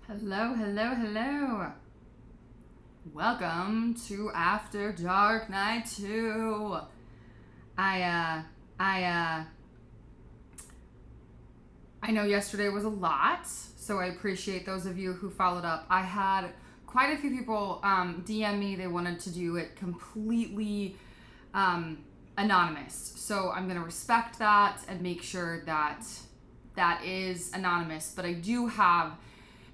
Hello, hello, hello. Welcome to After Dark Night 2. I know yesterday was a lot, so I appreciate those of you who followed up. I had quite a few people DM me. They wanted to do it completely anonymous. So I'm going to respect that and make sure that that is anonymous. But I do have,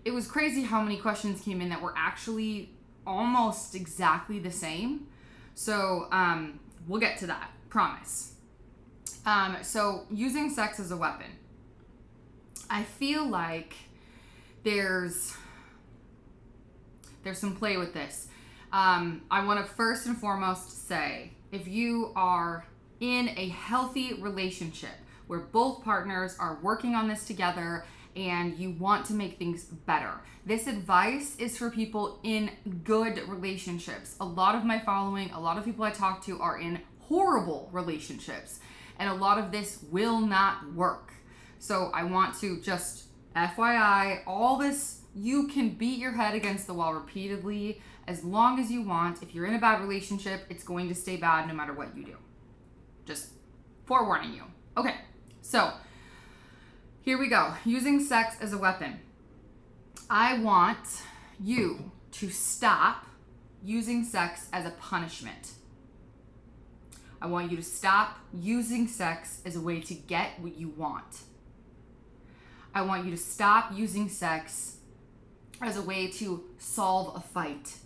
it was crazy how many questions came in that were actually almost exactly the same. So we'll get to that, promise. So using sex as a weapon. I feel like there's some play with this. I want to first and foremost say, if you are in a healthy relationship where both partners are working on this together and you want to make things better, this advice is for people in good relationships. A lot of my following, a lot of people I talk to are in horrible relationships, and a lot of this will not work. So I want to just FYI, all this, you can beat your head against the wall repeatedly as long as you want. If you're in a bad relationship, it's going to stay bad no matter what you do. Just forewarning you. Okay, so here we go. Using sex as a weapon. I want you to stop using sex as a punishment. I want you to stop using sex as a way to get what you want. I want you to stop using sex as a way to solve a fight.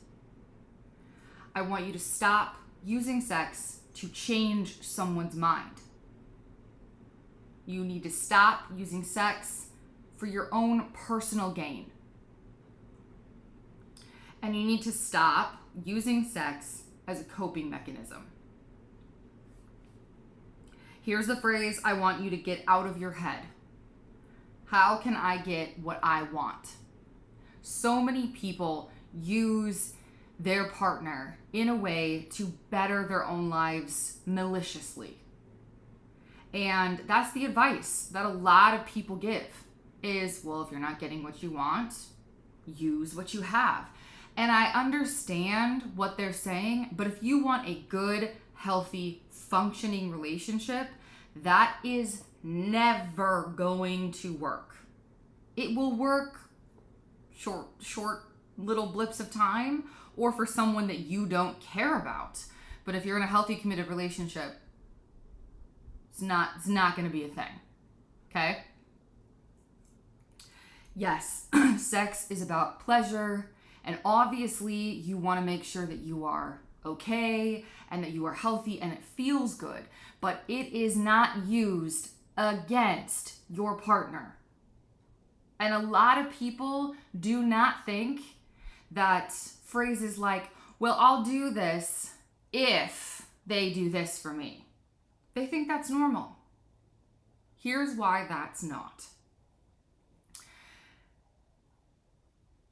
I want you to stop using sex to change someone's mind. You need to stop using sex for your own personal gain. And you need to stop using sex as a coping mechanism. Here's the phrase I want you to get out of your head. How can I get what I want? So many people use their partner in a way to better their own lives maliciously. And that's the advice that a lot of people give is, well, if you're not getting what you want, use what you have. And I understand what they're saying, but if you want a good, healthy, functioning relationship, that is never going to work. It will work short little blips of time, or for someone that you don't care about. But if you're in a healthy, committed relationship, it's not going to be a thing. Okay? Yes, sex is about pleasure, and obviously you want to make sure that you are okay and that you are healthy and it feels good, but it is not used against your partner. And a lot of people do not think that phrases like, well, I'll do this if they do this for me. They think that's normal. Here's why that's not.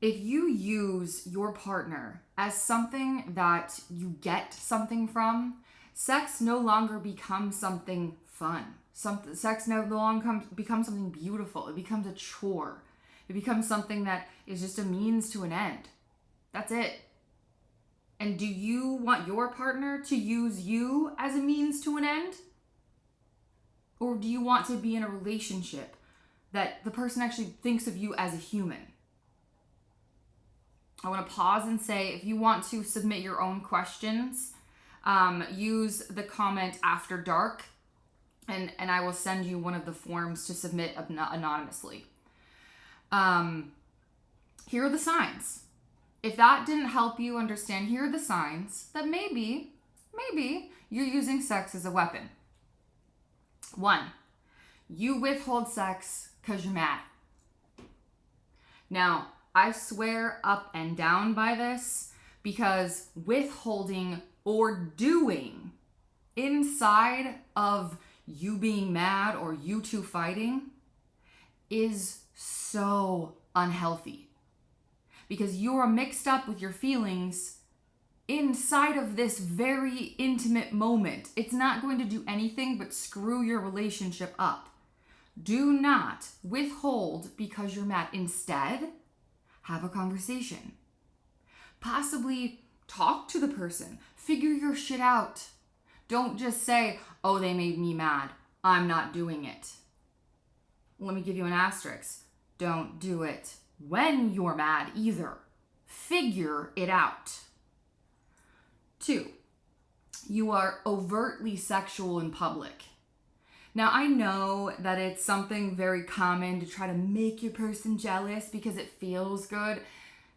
If you use your partner as something that you get something from, sex no longer becomes something fun. Sex no longer becomes something beautiful. It becomes a chore. It becomes something that is just a means to an end. That's it. And do you want your partner to use you as a means to an end? Or do you want to be in a relationship that the person actually thinks of you as a human? I want to pause and say, if you want to submit your own questions, use the comment after dark, and I will send you one of the forms to submit anonymously. Here are the signs. If that didn't help you understand, here are the signs that maybe you're using sex as a weapon. 1, you withhold sex because you're mad. Now, I swear up and down by this, because withholding or doing inside of you being mad or you two fighting is so unhealthy. Because you're mixed up with your feelings inside of this very intimate moment. It's not going to do anything but screw your relationship up. Do not withhold because you're mad. Instead, Have a conversation. Possibly talk to the person. Figure your shit out. Don't just say, oh, they made me mad, I'm not doing it. Let me give you an asterisk. Don't do it when you're mad either. Figure it out. 2, you are overtly sexual in public. Now, I know that it's something very common to try to make your person jealous because it feels good.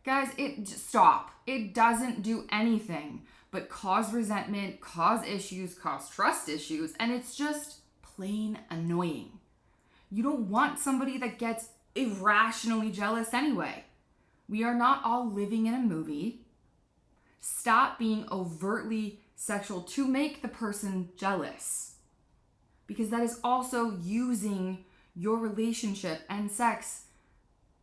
Guys, stop. It doesn't do anything but cause resentment, cause issues, cause trust issues, and it's just plain annoying. You don't want somebody that gets irrationally jealous anyway. We are not all living in a movie. Stop being overtly sexual to make the person jealous, because that is also using your relationship and sex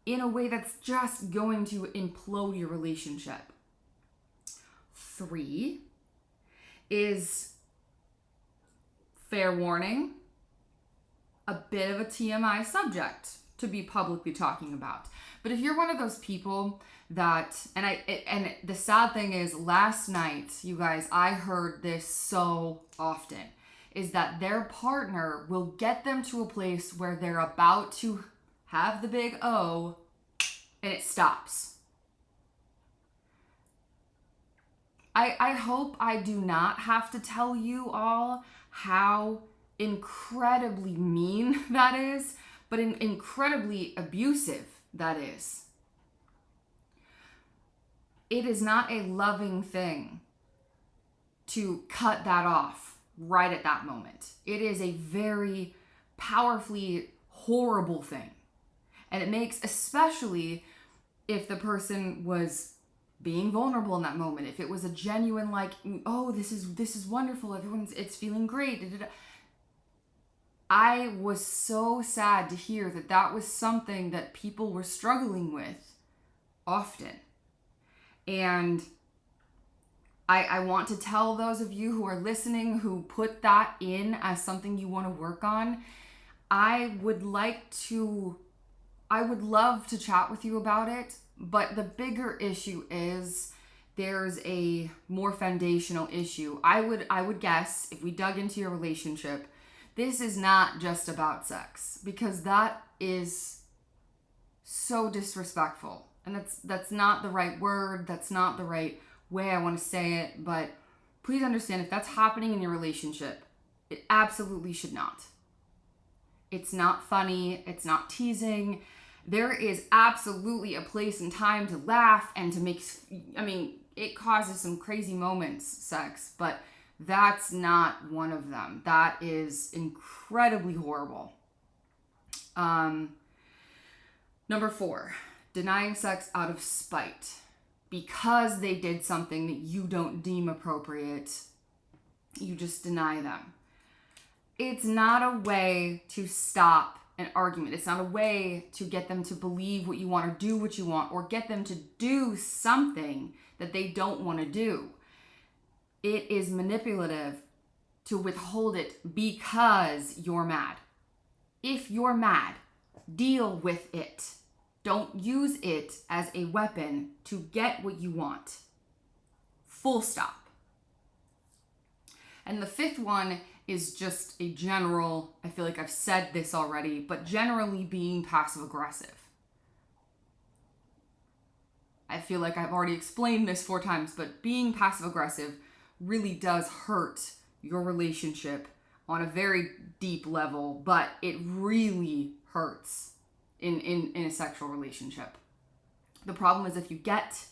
in a way that's just going to implode your relationship. 3 is, fair warning, a bit of a TMI subject to be publicly talking about. But if you're one of those people that, and the sad thing is, last night, you guys, I heard this so often, is that their partner will get them to a place where they're about to have the big O and it stops. I hope I do not have to tell you all how incredibly mean that is, but incredibly abusive that is. It is not a loving thing to cut that off right at that moment. It is a very powerfully horrible thing. And it makes, especially if the person was being vulnerable in that moment, if it was a genuine like, oh, this is wonderful, it's feeling great. Da, da, da. I was so sad to hear that was something that people were struggling with often. And I want to tell those of you who are listening who put that in as something you want to work on, I would love to chat with you about it, but the bigger issue is there's a more foundational issue. I would guess, if we dug into your relationship, this is not just about sex, because that is so disrespectful. And that's not the right word, that's not the right way I want to say it, but please understand, if that's happening in your relationship, it absolutely should not. It's not funny, it's not teasing. There is absolutely a place and time to laugh and to make, it causes some crazy moments, sex, but that's not one of them. That is incredibly horrible. Number 4, denying sex out of spite. Because they did something that you don't deem appropriate, you just deny them. It's not a way to stop an argument. It's not a way to get them to believe what you want or do what you want, or get them to do something that they don't want to do. It is manipulative to withhold it because you're mad. If you're mad, deal with it. Don't use it as a weapon to get what you want. Full stop. And the 5th one is just a general, I feel like I've said this already, but generally being passive aggressive. I feel like I've already explained this 4 times, but being passive aggressive really does hurt your relationship on a very deep level, but it really hurts in a sexual relationship. The problem is if you get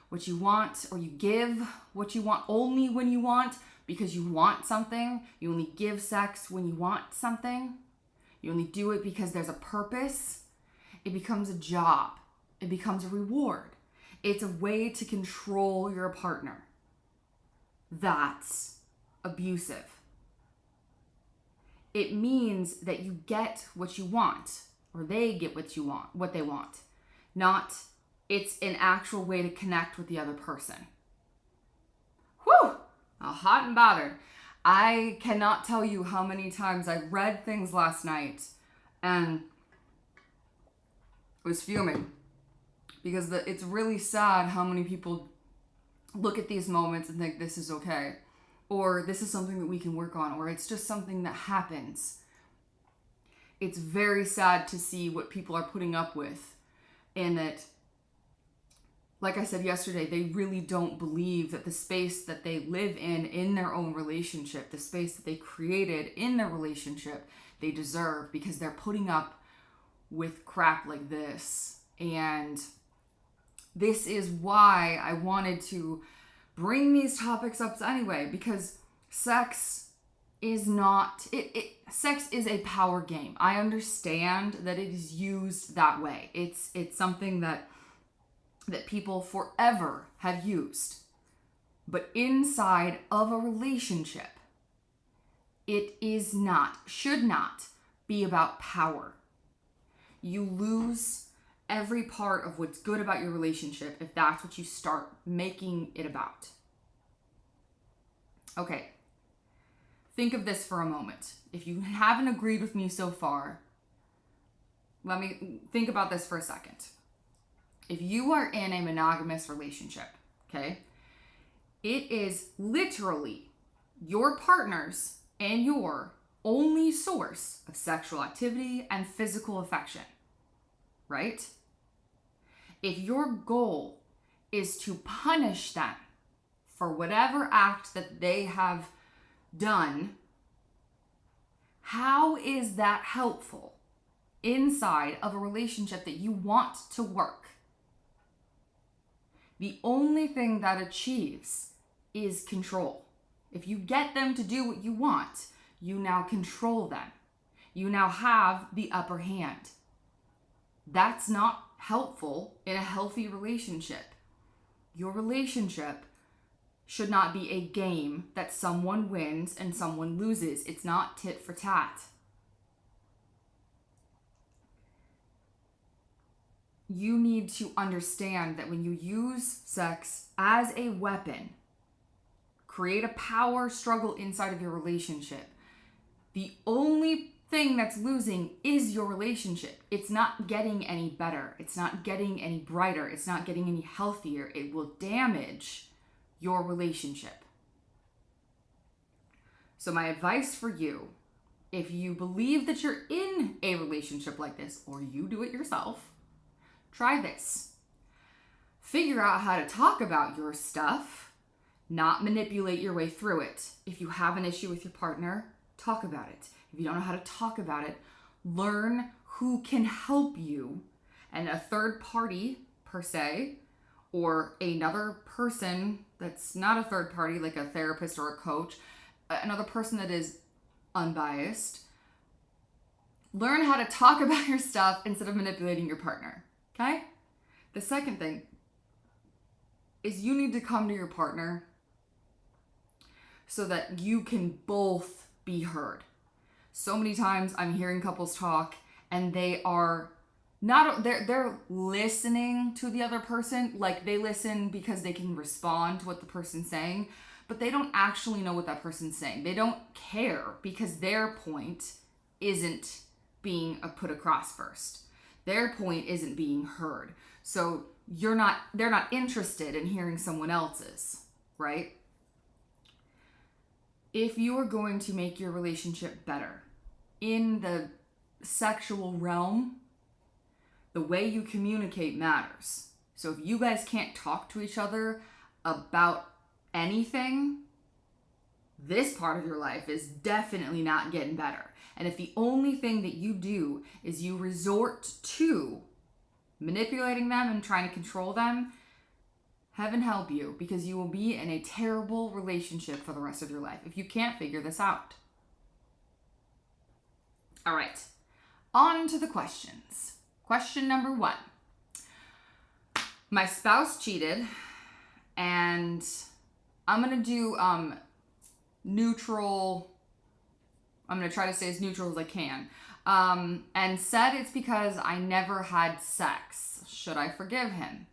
what you want, or you give what you want only when you want, because you want something, you only give sex when you want something, you only do it because there's a purpose, it becomes a job, it becomes a reward. It's a way to control your partner. That's abusive. It means that you get what you want, or they get what they want. Not, it's an actual way to connect with the other person. Whew! Hot and bothered. I cannot tell you how many times I read things last night and was fuming because it's really sad how many people look at these moments and think this is okay, or this is something that we can work on, or it's just something that happens. It's very sad to see what people are putting up with, and that, like I said yesterday, they really don't believe that the space that they live in their own relationship, the space that they created in their relationship, they deserve, because they're putting up with crap like this. And this is why I wanted to bring these topics up anyway, because sex is not, sex is a power game. I understand that it is used that way. It's something that people forever have used. But inside of a relationship, it is not, should not be about power. You lose every part of what's good about your relationship if that's what you start making it about. Okay, think of this for a moment. If you haven't agreed with me so far, let me think about this for a second. If you are in a monogamous relationship, okay, it is literally your partner's and your only source of sexual activity and physical affection, right? If your goal is to punish them for whatever act that they have done, how is that helpful inside of a relationship that you want to work? The only thing that achieves is control. If you get them to do what you want, you now control them. You now have the upper hand. That's not helpful in a healthy relationship. Your relationship should not be a game that someone wins and someone loses. It's not tit for tat. You need to understand that when you use sex as a weapon, create a power struggle inside of your relationship, the only thing that's losing is your relationship. It's not getting any better. It's not getting any brighter. It's not getting any healthier. It will damage your relationship. So my advice for you, if you believe that you're in a relationship like this, or you do it yourself, try this. Figure out how to talk about your stuff, not manipulate your way through it. If you have an issue with your partner, talk about it. If you don't know how to talk about it, learn who can help you. And a third party, per se, or another person that's not a third party, like a therapist or a coach, another person that is unbiased. Learn how to talk about your stuff instead of manipulating your partner, okay? The second thing is you need to come to your partner so that you can both be heard. So many times I'm hearing couples talk and they are not, they're listening to the other person. Like they listen because they can respond to what the person's saying, but they don't actually know what that person's saying. They don't care because their point isn't being put across first. Their point isn't being heard. So they're not interested in hearing someone else's, right? If you are going to make your relationship better in the sexual realm, the way you communicate matters. So if you guys can't talk to each other about anything, this part of your life is definitely not getting better. And if the only thing that you do is you resort to manipulating them and trying to control them, heaven help you, because you will be in a terrible relationship for the rest of your life if you can't figure this out. All right, on to the questions. Question number 1. My spouse cheated, and I'm going to do neutral. I'm going to try to stay as neutral as I can. And said it's because I never had sex. Should I forgive him?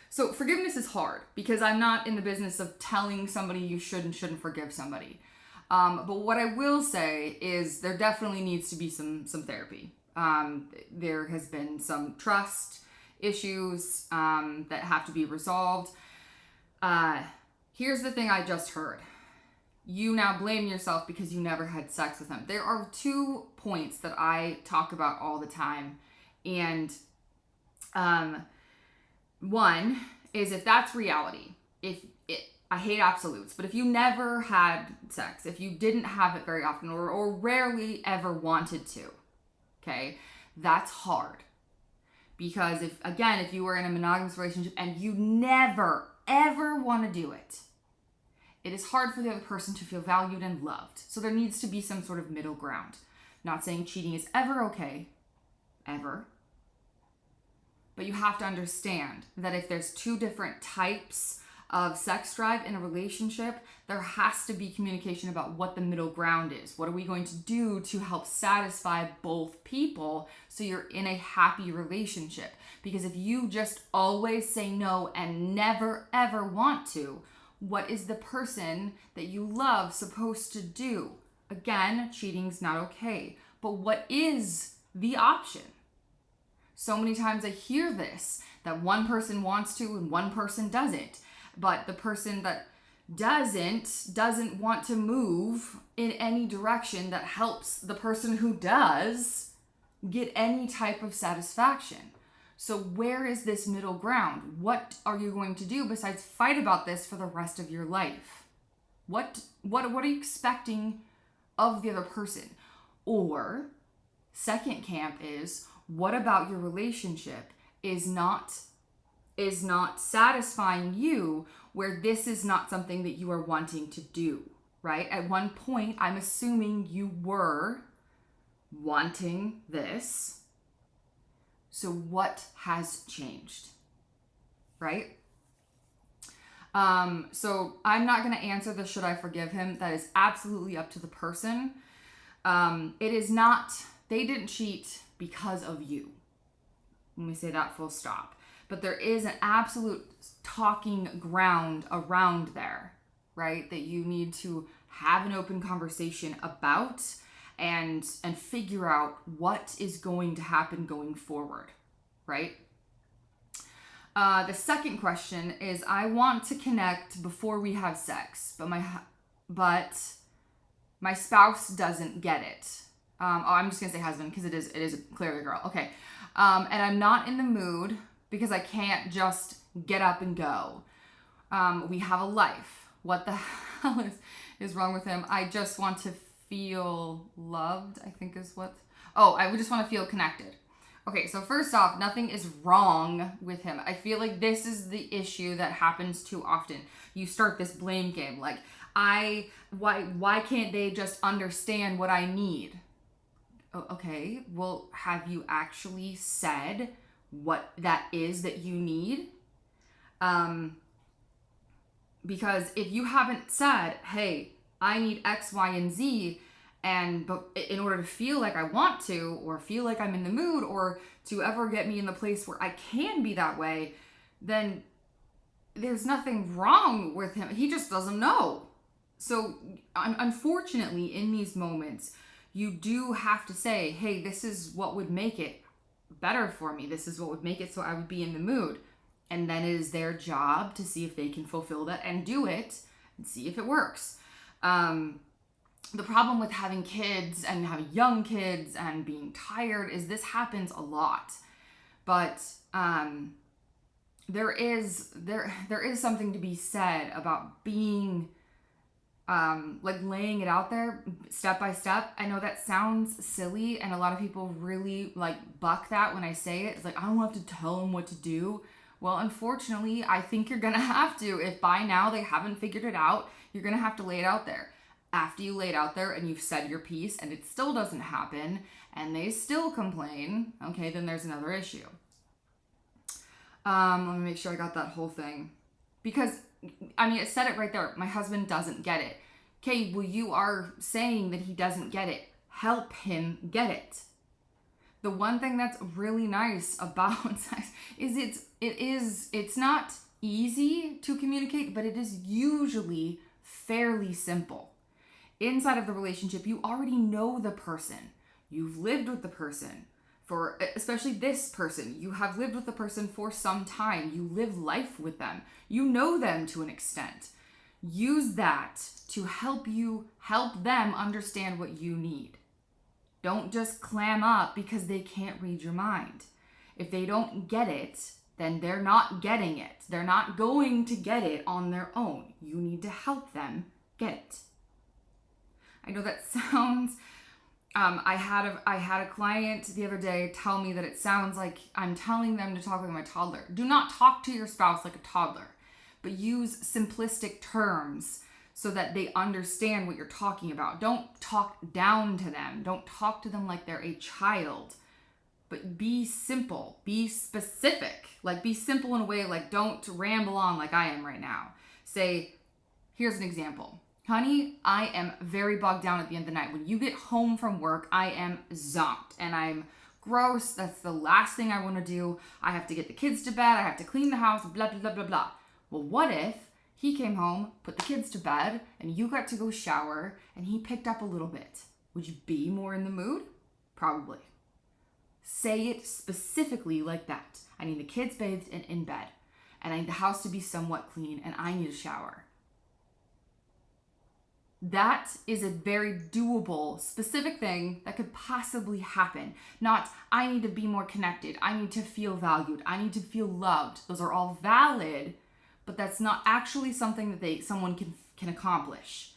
So forgiveness is hard because I'm not in the business of telling somebody you should and shouldn't forgive somebody. But what I will say is there definitely needs to be some therapy. There has been some trust issues that have to be resolved. Here's the thing I just heard. You now blame yourself because you never had sex with him. There are 2 points that I talk about all the time. And one is, if that's reality, I hate absolutes, but if you never had sex, if you didn't have it very often or rarely ever wanted to, okay, that's hard. Because if you were in a monogamous relationship and you never, ever want to do it, it is hard for the other person to feel valued and loved. So there needs to be some sort of middle ground. Not saying cheating is ever okay, ever. But you have to understand that if there's 2 different types of sex drive in a relationship, there has to be communication about what the middle ground is. What are we going to do to help satisfy both people so you're in a happy relationship? Because if you just always say no and never ever want to, what is the person that you love supposed to do? Again, cheating's not okay. But what is the option? So many times I hear this, that one person wants to and one person doesn't. But the person that doesn't want to move in any direction that helps the person who does get any type of satisfaction. So where is this middle ground? What are you going to do besides fight about this for the rest of your life? What are you expecting of the other person? Or second camp is, what about your relationship is not satisfying you, where this is not something that you are wanting to do, right? At one point, I'm assuming you were wanting this. So what has changed, right? So I'm not going to answer the should I forgive him. That is absolutely up to the person. It is not, they didn't cheat because of you. Let me say that full stop. But there is an absolute talking ground around there, right? That you need to have an open conversation about and figure out what is going to happen going forward, right? The second question is, I want to connect before we have sex, but my spouse doesn't get it. I'm just gonna say husband because it is clearly a girl. Okay. And I'm not in the mood because I can't just get up and go. We have a life. What the hell is wrong with him? I just want to feel loved, I think is what. Oh, I would just want to feel connected. Okay, so first off, nothing is wrong with him. I feel like this is the issue that happens too often. You start this blame game, like, why can't they just understand what I need? Oh, okay, well, have you actually said what that is that you need? Because if you haven't said, hey, I need X, Y, and Z, but in order to feel like I want to, or feel like I'm in the mood, or to ever get me in the place where I can be that way, then there's nothing wrong with him. He just doesn't know. So unfortunately, in these moments, you do have to say, hey, this is what would make it better for me. This is what would make it so I would be in the mood. And then it is their job to see if they can fulfill that and do it and see if it works. The problem with having kids and having young kids and being tired is this happens a lot. But there is something to be said about being like laying it out there step by step. I know that sounds silly and a lot of people really like buck that when I say it. It's like, I don't have to tell them what to do. Well, unfortunately, I think you're gonna have to. If by now they haven't figured it out, you're gonna have to lay it out there. After you lay it out there and you've said your piece and it still doesn't happen and they still complain, okay, then there's another issue. Let me make sure I got that whole thing. Because, I mean, it said it right there. My husband doesn't get it. Okay, well, you are saying that he doesn't get it. Help him get it. The one thing that's really nice about sex is it's not easy to communicate, but it is usually fairly simple. inside of the relationship, you already know the person. You've lived with the person for, especially this person, you have lived with the person for some time. You live life with them. You know them to an extent. Use that to help them understand what you need. Don't just clam up because they can't read your mind. If they don't get it, then they're not getting it. They're not going to get it on their own. You need to help them get it. I know that sounds, I had a client the other day tell me that it sounds like I'm telling them to talk like my toddler. Do not talk to your spouse like a toddler, but use simplistic terms so that they understand what you're talking about. Don't talk down to them. Don't talk to them like they're a child, but be simple, be specific. Like, be simple in a way, like, don't ramble on like I am right now. Say, here's an example. Honey, I am very bogged down at the end of the night. When you get home from work, I am zonked and I'm gross. That's the last thing I want to do. I have to get the kids to bed. I have to clean the house, blah, blah, blah, blah, blah. Well, what if he came home, put the kids to bed, and you got to go shower, and he picked up a little bit? Would you be more in the mood? Probably. Say it specifically like that. I need the kids bathed and in bed, and I need the house to be somewhat clean, and I need a shower. That is a very doable, specific thing that could possibly happen. Not, I need to be more connected. I need to feel valued. I need to feel loved. Those are all valid, but that's not actually something that someone can accomplish.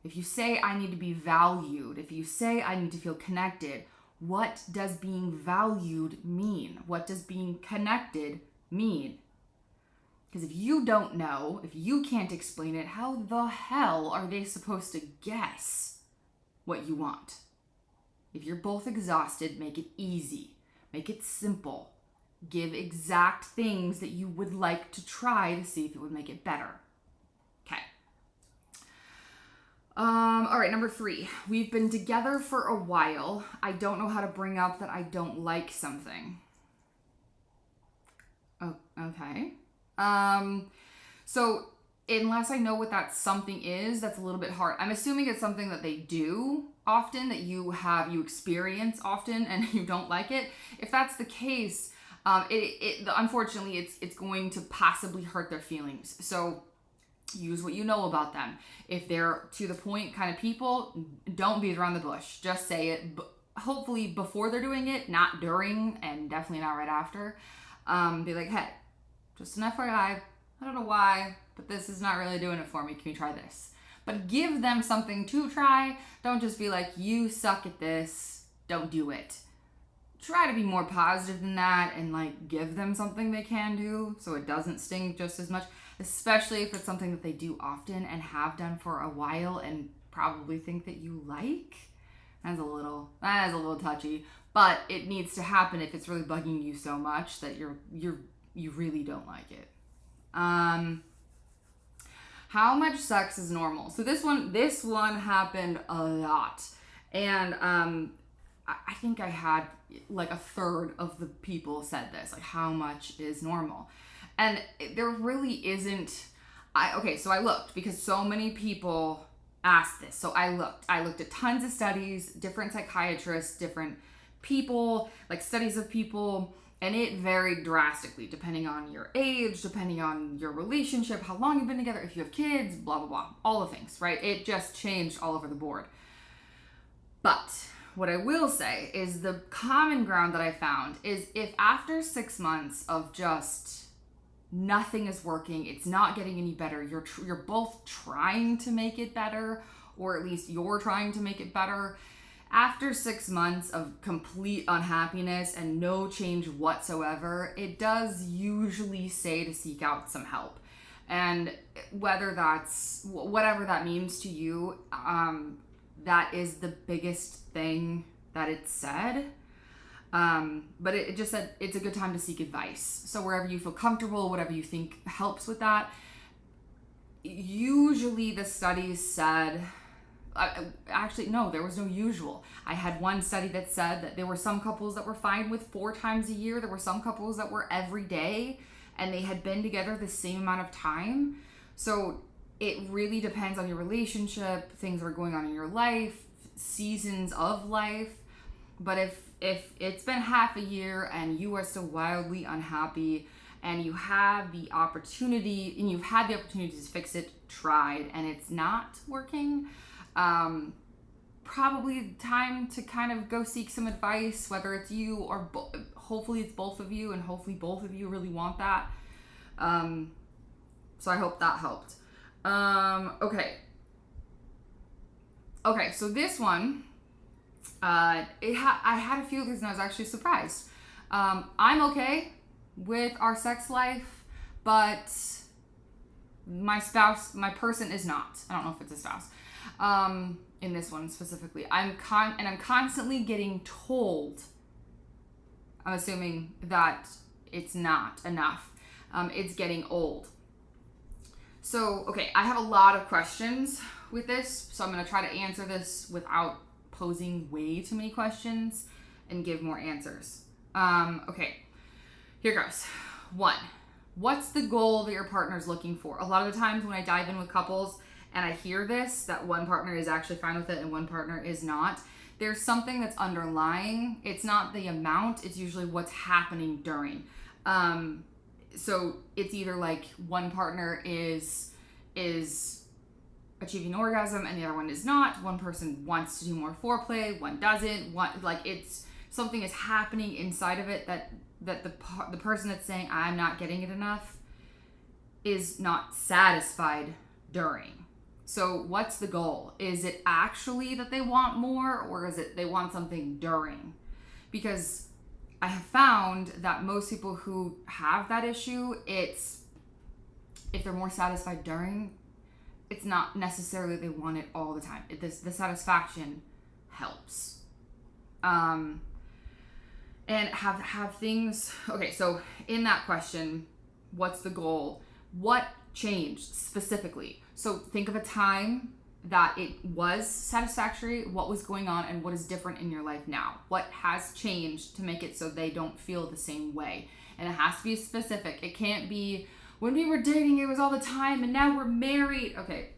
If you say, I need to be valued, if you say, I need to feel connected, what does being valued mean? What does being connected mean? Because if you don't know, if you can't explain it, how the hell are they supposed to guess what you want? If you're both exhausted, make it easy. Make it simple. Give exact things that you would like to try to see if it would make it better. Okay. All right, number 3. We've been together for a while. I don't know how to bring up that I don't like something. Oh, okay. So unless I know what that something is, that's a little bit hard. I'm assuming it's something that they do often, that you experience often and you don't like it. If that's the case, unfortunately it's going to possibly hurt their feelings. So use what you know about them. If they're to the point kind of people, don't beat around the bush. Just say it, hopefully before they're doing it, not during, and definitely not right after. Be like, hey, just an FYI, I don't know why, but this is not really doing it for me. Can you try this? But give them something to try. Don't just be like, you suck at this, don't do it. Try to be more positive than that and like give them something they can do so it doesn't sting just as much, especially if it's something that they do often and have done for a while and probably think that you like. That is a little touchy, but it needs to happen if it's really bugging you so much that you really don't like it. How much sex is normal? So this one happened a lot. And I think I had like a third of the people said this, like how much is normal? And there really isn't. So I looked because so many people asked this. So I looked at tons of studies, different psychiatrists, different people, like studies of people, and it varied drastically depending on your age, depending on your relationship, how long you've been together, if you have kids, blah, blah, blah, all the things, right? It just changed all over the board. But what I will say is the common ground that I found is if after 6 months of just nothing is working, it's not getting any better, you're both trying to make it better, or at least you're trying to make it better. After 6 months of complete unhappiness and no change whatsoever, it does usually say to seek out some help. And whatever that means to you, that is the biggest thing that it said. But it just said it's a good time to seek advice. So wherever you feel comfortable, whatever you think helps with that. Usually the studies said, actually, no, there was no usual. I had one study that said that there were some couples that were fine with 4 times a year. There were some couples that were every day, and they had been together the same amount of time. So it really depends on your relationship, things that are going on in your life, seasons of life. But if it's been half a year and you are still wildly unhappy and you've had the opportunity to fix it, tried, and it's not working, probably time to kind of go seek some advice, whether it's you or hopefully it's both of you, and hopefully both of you really want that. So I hope that helped. Okay, so this one, I had a few of these and I was actually surprised. I'm okay with our sex life, but my person is not. I don't know if it's a spouse. In this one specifically, I'm constantly getting told, I'm assuming that it's not enough. It's getting old. So, okay, I have a lot of questions with this, so I'm going to try to answer this without posing way too many questions and give more answers. Okay, here goes. 1, what's the goal that your partner's looking for? A lot of the times when I dive in with couples and I hear this, that one partner is actually fine with it and one partner is not, there's something that's underlying. It's not the amount, it's usually what's happening during. So it's either like one partner is achieving orgasm and the other one is not. One person wants to do more foreplay, one doesn't. It's something is happening inside of it that the person that's saying I'm not getting it enough is not satisfied during. So what's the goal? Is it actually that they want more, or is it they want something during? Because I have found that most people who have that issue, it's if they're more satisfied during, it's not necessarily they want it all the time. The satisfaction helps. And have things, okay, so in that question, what's the goal? What changed specifically? So think of a time that it was satisfactory, what was going on, and what is different in your life now. What has changed to make it so they don't feel the same way? And it has to be specific. It can't be, when we were dating, it was all the time, and now we're married. Okay,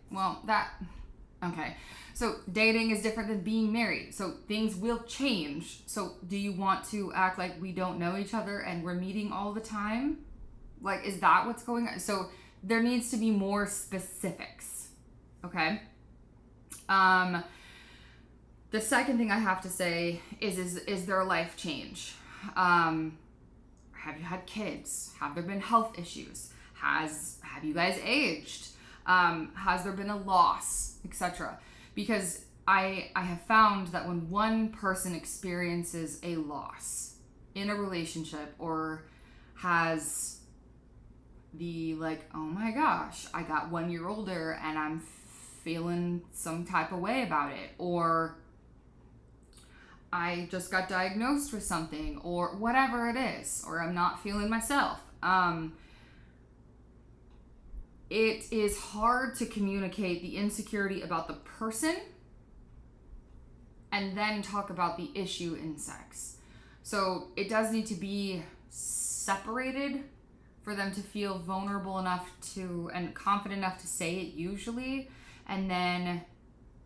so dating is different than being married. So things will change. So do you want to act like we don't know each other and we're meeting all the time? Like, is that what's going on? So there needs to be more specifics, okay? The second thing I have to say is there a life change? Have you had kids? Have there been health issues? Have you guys aged? Has there been a loss, etc.? Because I have found that when one person experiences a loss in a relationship or has the like, oh my gosh, I got 1 year older and I'm feeling some type of way about it, or I just got diagnosed with something, or whatever it is, or I'm not feeling myself. It is hard to communicate the insecurity about the person and then talk about the issue in sex. So it does need to be separated for them to feel vulnerable enough to and confident enough to say it usually, and then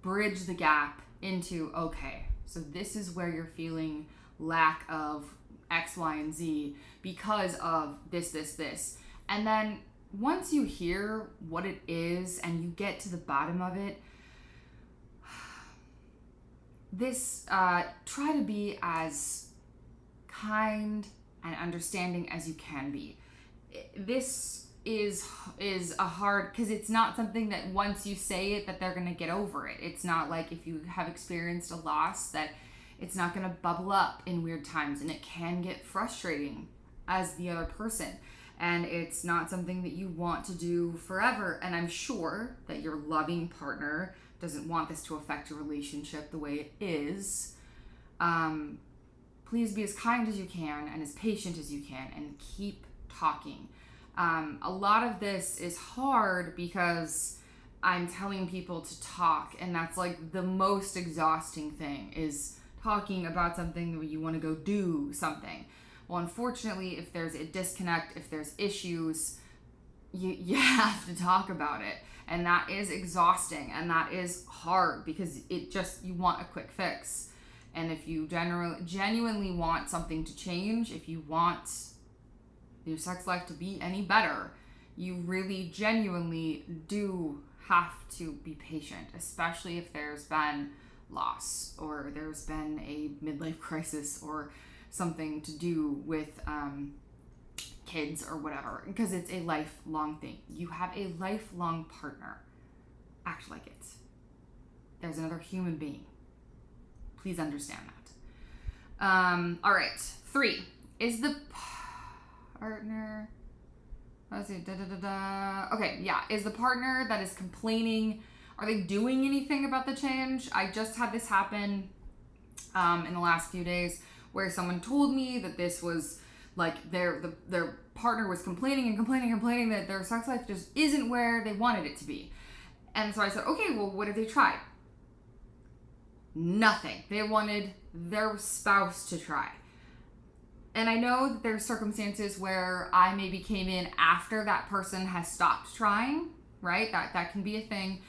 bridge the gap into, okay, so this is where you're feeling lack of X, Y, and Z because of this. And then once you hear what it is and you get to the bottom of it, try to be as kind and understanding as you can be. This is a hard, because it's not something that once you say it that they're going to get over it. It's not like if you have experienced a loss that it's not going to bubble up in weird times, and it can get frustrating as the other person, and it's not something that you want to do forever. And I'm sure that your loving partner doesn't want this to affect your relationship the way it is. Please be as kind as you can and as patient as you can, and keep talking. A lot of this is hard because I'm telling people to talk, and that's like the most exhausting thing, is talking about something where you want to go do something. Well, unfortunately, if there's a disconnect, if there's issues, you have to talk about it. And that is exhausting, and that is hard because you want a quick fix. And if you genuinely want something to change, if you want your sex life to be any better, you really genuinely do have to be patient, especially if there's been loss or there's been a midlife crisis or something to do with kids or whatever, because it's a lifelong thing. You have a lifelong partner. Act like it. There's another human being. Please understand that. All right. 3, is the partner... Let's see. Okay, yeah. Is the partner that is complaining, are they doing anything about the change? I just had this happen in the last few days where someone told me that this was like their partner was complaining that their sex life just isn't where they wanted it to be. And so I said, okay, well, what have they tried? Nothing. They wanted their spouse to try. And I know that there's circumstances where I maybe came in after that person has stopped trying, right? That can be a thing.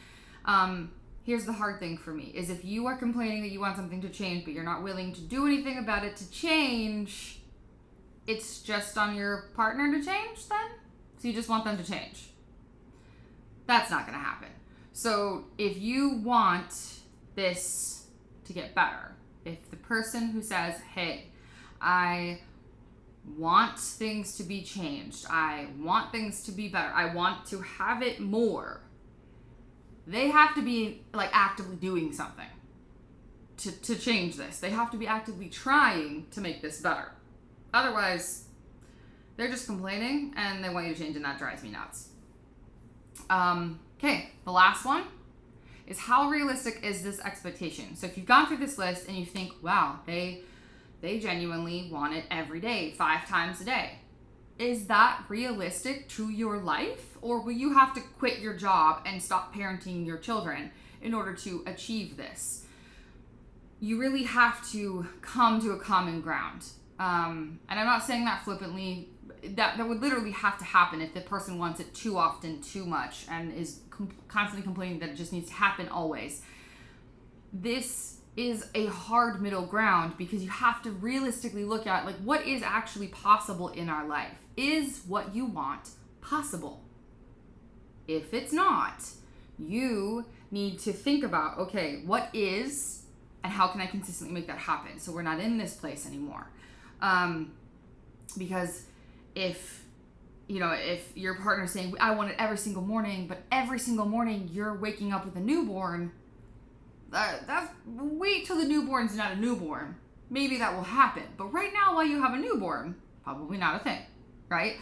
Here's the hard thing for me, is if you are complaining that you want something to change, but you're not willing to do anything about it to change, it's just on your partner to change then? So you just want them to change. That's not going to happen. So if you want this to get better, if the person who says, hey, I want things to be changed, I want things to be better, I want to have it more, they have to be like actively doing something to change this. They have to be actively trying to make this better. Otherwise, they're just complaining and they want you to change, and that drives me nuts. Okay, the last one is, how realistic is this expectation? So if you've gone through this list and you think, wow, they genuinely want it every day, 5 times a day. Is that realistic to your life? Or will you have to quit your job and stop parenting your children in order to achieve this? You really have to come to a common ground. And I'm not saying that flippantly. That would literally have to happen if the person wants it too often, too much, and is constantly complaining that it just needs to happen always. This is a hard middle ground because you have to realistically look at like what is actually possible in our life. Is what you want possible? If it's not, you need to think about, okay, what is, and how can I consistently make that happen so we're not in this place anymore? Because if your partner's saying, I want it every single morning, but every single morning you're waking up with a newborn, that's wait till the newborn's not a newborn. Maybe that will happen. But right now, while you have a newborn, probably not a thing, right?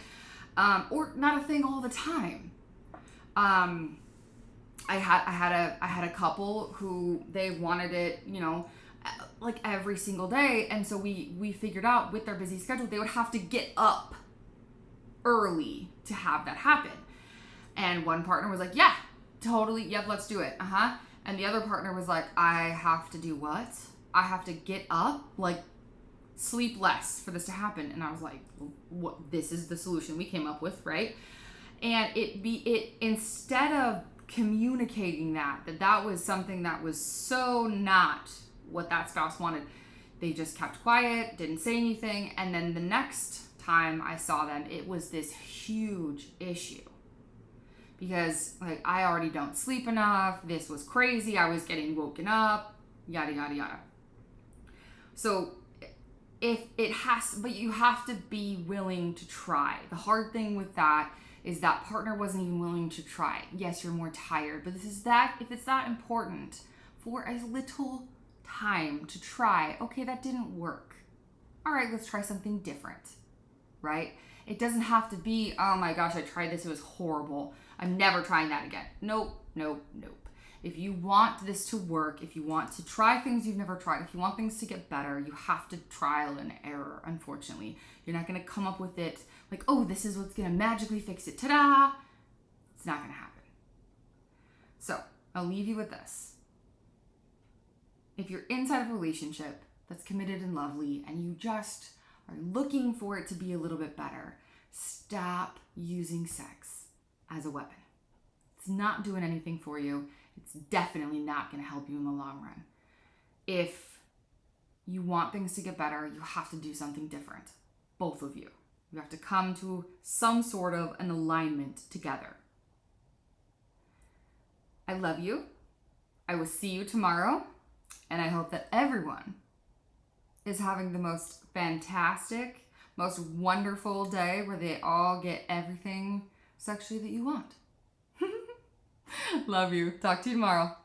Or not a thing all the time. I had a couple who they wanted it, like every single day, and so we figured out with their busy schedule they would have to get up early to have that happen. And one partner was like, yeah, totally, yep, let's do it. And the other partner was like, I have to do what? I have to get up, like sleep less for this to happen. And I was like, what? This is the solution we came up with, right? And it instead of communicating that was something that was so not what that spouse wanted, they just kept quiet, didn't say anything. And then the next time I saw them, it was this huge issue. Because like I already don't sleep enough, this was crazy, I was getting woken up, yada yada yada. So but you have to be willing to try. The hard thing with that is that partner wasn't even willing to try. Yes, you're more tired, but if it's that important for as little time to try, okay, that didn't work. All right, let's try something different, right? It doesn't have to be, oh my gosh, I tried this, it was horrible, I'm never trying that again. Nope. If you want this to work, if you want to try things you've never tried, if you want things to get better, you have to trial and error, unfortunately. You're not going to come up with it like, oh, this is what's going to magically fix it. Ta-da! It's not going to happen. So, I'll leave you with this. If you're inside of a relationship that's committed and lovely, and you just are looking for it to be a little bit better, stop using sex as a weapon. it's not doing anything for you. It's definitely not going to help you in the long run. If you want things to get better, you have to do something different. Both of you. You have to come to some sort of an alignment together. I love you. I will see you tomorrow. And I hope that everyone is having the most fantastic, most wonderful day where they all get everything sexually that you want. Love you. Talk to you tomorrow.